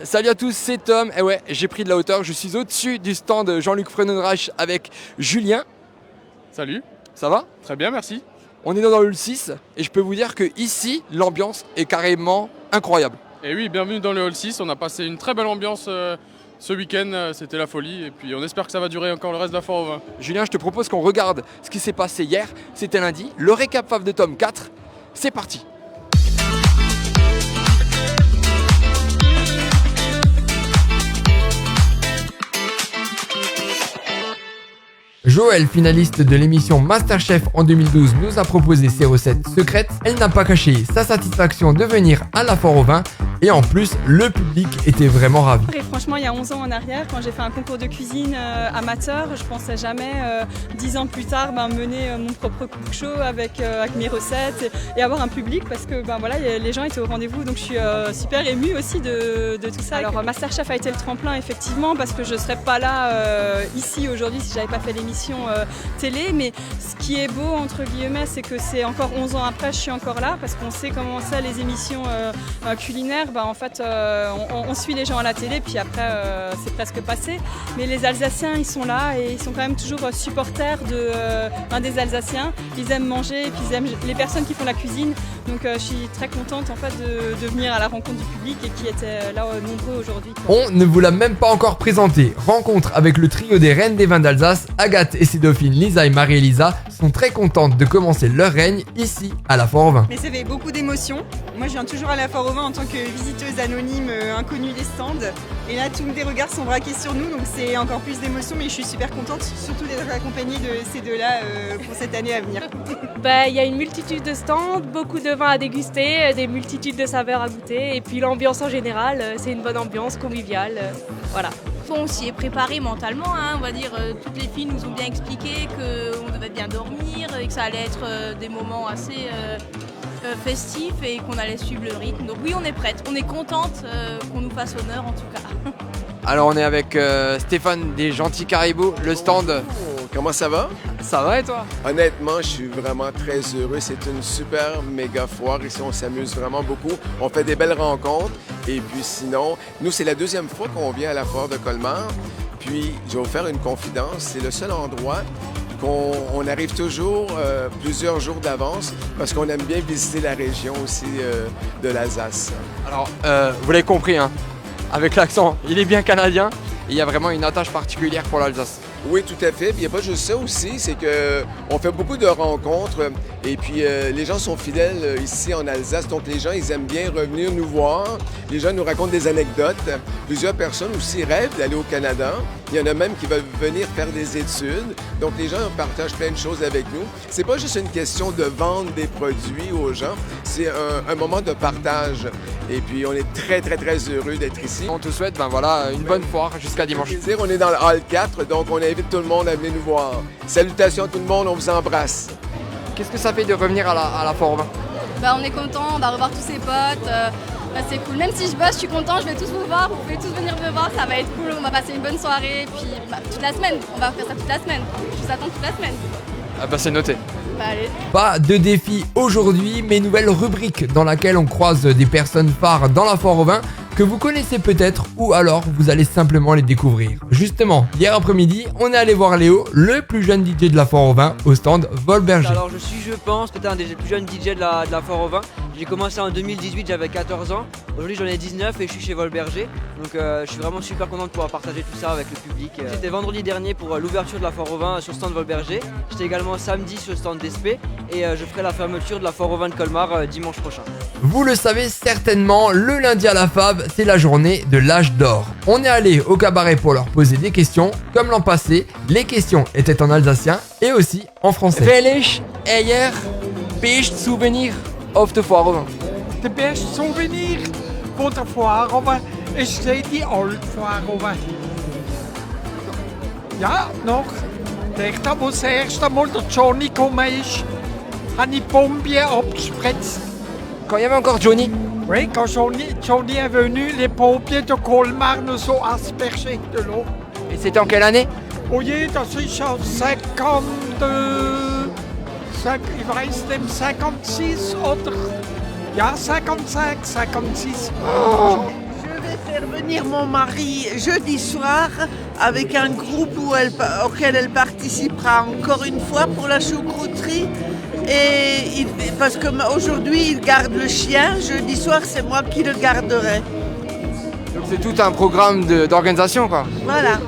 Salut à tous, c'est Tom. Et ouais, j'ai pris de la hauteur. Je suis au-dessus du stand de Jean-Luc Frenenreich avec Julien. Salut, Ça va? très bien, merci. On est dans le 6 et je peux vous dire que ici, l'ambiance est carrément incroyable. Et oui, bienvenue dans le Hall 6. On a passé une très belle ambiance ce week-end. C'était la folie. Et puis on espère que ça va durer encore le reste de la foire au vin. Julien, je te propose qu'on regarde ce qui s'est passé hier. C'était lundi. Le récap fave de Tom 4. C'est parti. Joël, finaliste de l'émission Masterchef en 2012, nous a proposé ses recettes secrètes. Elle n'a pas caché sa satisfaction de venir à la foire au vin et en plus, le public était vraiment ravi. Et franchement, il y a 11 ans en arrière, quand j'ai fait un concours de cuisine amateur, je pensais jamais, 10 ans plus tard, mener mon propre cook show avec mes recettes et avoir un public parce que les gens étaient au rendez-vous. Donc je suis super émue aussi de tout ça. Alors Masterchef a été le tremplin effectivement parce que je ne serais pas là ici aujourd'hui si j'avais pas fait l'émission télé, mais ce qui est beau entre guillemets, c'est que c'est encore 11 ans après, je suis encore là parce qu'on sait comment c'est les émissions culinaires. On suit les gens à la télé, puis après c'est presque passé. Mais les Alsaciens, ils sont là et ils sont quand même toujours supporters des Alsaciens. Ils aiment manger et puis ils aiment les personnes qui font la cuisine. Donc je suis très contente en fait de venir à la rencontre du public et qui était là nombreux aujourd'hui. On ne vous l'a même pas encore présenté. Rencontre avec le trio des reines des vins d'Alsace. Agathe et ses dauphines Lisa et Marie-Elisa sont très contentes de commencer leur règne ici à la foire au vin. Mais ça fait beaucoup d'émotions. Moi je viens toujours à la foire au vin en tant que visiteuse anonyme inconnue des stands. Et là tous les regards sont braqués sur nous, donc c'est encore plus d'émotions, mais je suis super contente surtout d'être accompagnée de ces deux-là pour cette année à venir. Il y a une multitude de stands, beaucoup de vins à déguster, des multitudes de saveurs à goûter et puis l'ambiance en général, c'est une bonne ambiance conviviale, voilà. On s'y est préparé mentalement, on va dire, toutes les filles nous ont bien expliqué qu'on devait bien dormir et que ça allait être des moments assez festifs et qu'on allait suivre le rythme. Donc oui, on est prête, on est contente qu'on nous fasse honneur en tout cas. Alors on est avec Stéphane des Gentils Caribous, le stand. Comment ça va? Ça va et toi? Honnêtement, je suis vraiment très heureux. C'est une super méga foire. Ici, on s'amuse vraiment beaucoup. On fait des belles rencontres. Et puis sinon, nous, c'est la deuxième fois qu'on vient à la foire de Colmar. Puis, je vais vous faire une confidence. C'est le seul endroit qu'on arrive toujours plusieurs jours d'avance parce qu'on aime bien visiter la région aussi de l'Alsace. Alors, vous l'avez compris, hein, avec l'accent, il est bien canadien. Et il y a vraiment une attache particulière pour l'Alsace. Oui, tout à fait. Puis il n'y a pas juste ça aussi, c'est qu'on fait beaucoup de rencontres et puis les gens sont fidèles ici en Alsace. Donc les gens, ils aiment bien revenir nous voir. Les gens nous racontent des anecdotes. Plusieurs personnes aussi rêvent d'aller au Canada. Il y en a même qui veulent venir faire des études. Donc les gens partagent plein de choses avec nous. C'est pas juste une question de vendre des produits aux gens, c'est un moment de partage. Et puis on est très, très, très heureux d'être ici. On te souhaite une bonne foire jusqu'à dimanche. On est dans le Hall 4, donc on invite tout le monde à venir nous voir. Salutations à tout le monde, on vous embrasse. Qu'est-ce que ça fait de revenir à la foire au vin? On est content, on va revoir tous ses potes, c'est cool. Même si je bosse, je suis content, je vais tous vous voir, vous pouvez tous venir me voir, ça va être cool, on va passer une bonne soirée, puis toute la semaine, on va faire ça toute la semaine. Je vous attends toute la semaine. C'est noté. Allez. Pas de défi aujourd'hui, mais nouvelle rubrique dans laquelle on croise des personnes phares dans la foire au vin que vous connaissez peut-être ou alors vous allez simplement les découvrir. Justement, hier après-midi, on est allé voir Léo, le plus jeune DJ de la foire au vin, au stand Volberger. Alors je pense, peut-être un des plus jeunes DJ de la foire au vin. J'ai commencé en 2018, j'avais 14 ans. Aujourd'hui j'en ai 19 et je suis chez Volberger. Donc je suis vraiment super content de pouvoir partager tout ça avec le public. J'étais vendredi dernier pour l'ouverture de la foire au vin sur le stand Volberger. J'étais également samedi sur le stand d'Espé et je ferai la fermeture de la foire au vin de Colmar dimanche prochain. Vous le savez certainement, le lundi à la Fave, c'est la journée de l'âge d'or. On est allé au cabaret pour leur poser des questions. Comme l'an passé, les questions étaient en alsacien et aussi en français. Welches Eier best Souvenir of the Foire au Vin? De beste souvenir van de foire au vin is die old foire au vin. Ja, nog. Echt, dat was das erste Mal der Johnny gekommen ist, habe ich Pompier abgespritzt. Quand il y avait encore Johnny? Oui, quand Johnny est venu, les pompiers de Colmar nous ont aspergé de l'eau. Et c'était en quelle année? Oh je, das ist en 50... ich weiß nicht, 56 oder... Ja, 55, 56. Je vais faire venir mon mari jeudi soir avec un groupe auquel elle participera encore une fois pour la choucrouterie. Parce qu'aujourd'hui, il garde le chien. Jeudi soir, c'est moi qui le garderai. Donc c'est tout un programme d'organisation, quoi. Voilà.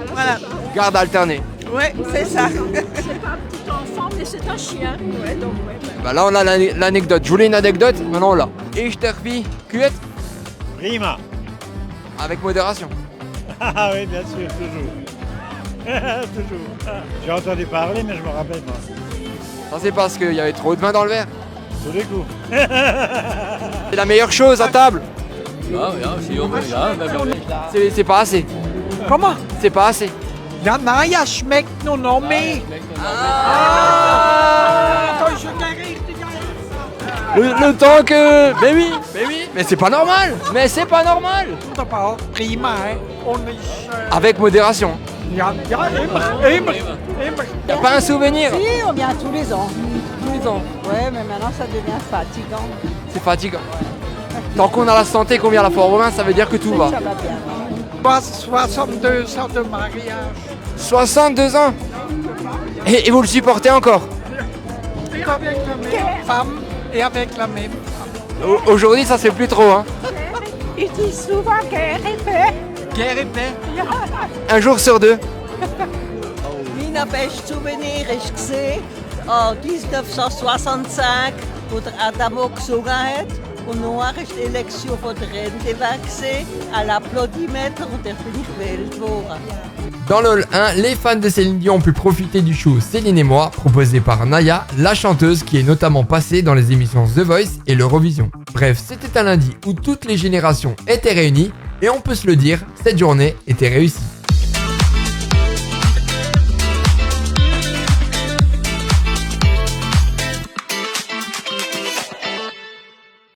Garde alternée. Ouais, c'est ça. C'est pas un petit enfant, mais c'est un chien. Ouais, donc, Bah là, on a l'anecdote. Je voulais une anecdote, maintenant on l'a. Ich terfi, kuet Prima. avec modération. Ah oui, bien sûr, toujours. Toujours. J'ai entendu parler, mais je me rappelle pas. Ça, c'est parce qu'il y avait trop de vin dans le verre. Tous les coups. C'est la meilleure chose à table. C'est pas assez. Comment? C'est pas assez. Ja, naja, schmeckt nur noch mehr. Le temps que... Mais oui. Mais c'est pas normal. Wunderbar, prima, hein? Und ich, Avec modération. ja, immer. Y a pas un souvenir. Si, on vient tous les ans. Tous les ans. Ouais, mais maintenant ça devient fatigant. C'est fatigant. Tant qu'on a la santé, qu'on vient à la Fort-Romain, ça veut dire que tout va. Ça va bien. 62 ans de mariage. 62 ans. Et vous le supportez encore. Et avec la même femme. Et avec la même femme. Aujourd'hui, ça c'est plus trop, hein. Il dit souvent guerre et paix. Guerre et paix. Un jour sur deux. Mijn beste souvenir is gezien en 1965, wo der Adamo gesungen hat. Und nachher ist die Election von der Rente gewesen, à l'applaudimètre und er bin ich gewählt worden. Dans le Hall 1, les fans de Céline Dion ont pu profiter du show Céline et moi, proposé par Naya, la chanteuse qui est notamment passée dans les émissions The Voice et l'Eurovision. Bref, c'était un lundi où toutes les générations étaient réunies et on peut se le dire, cette journée était réussie.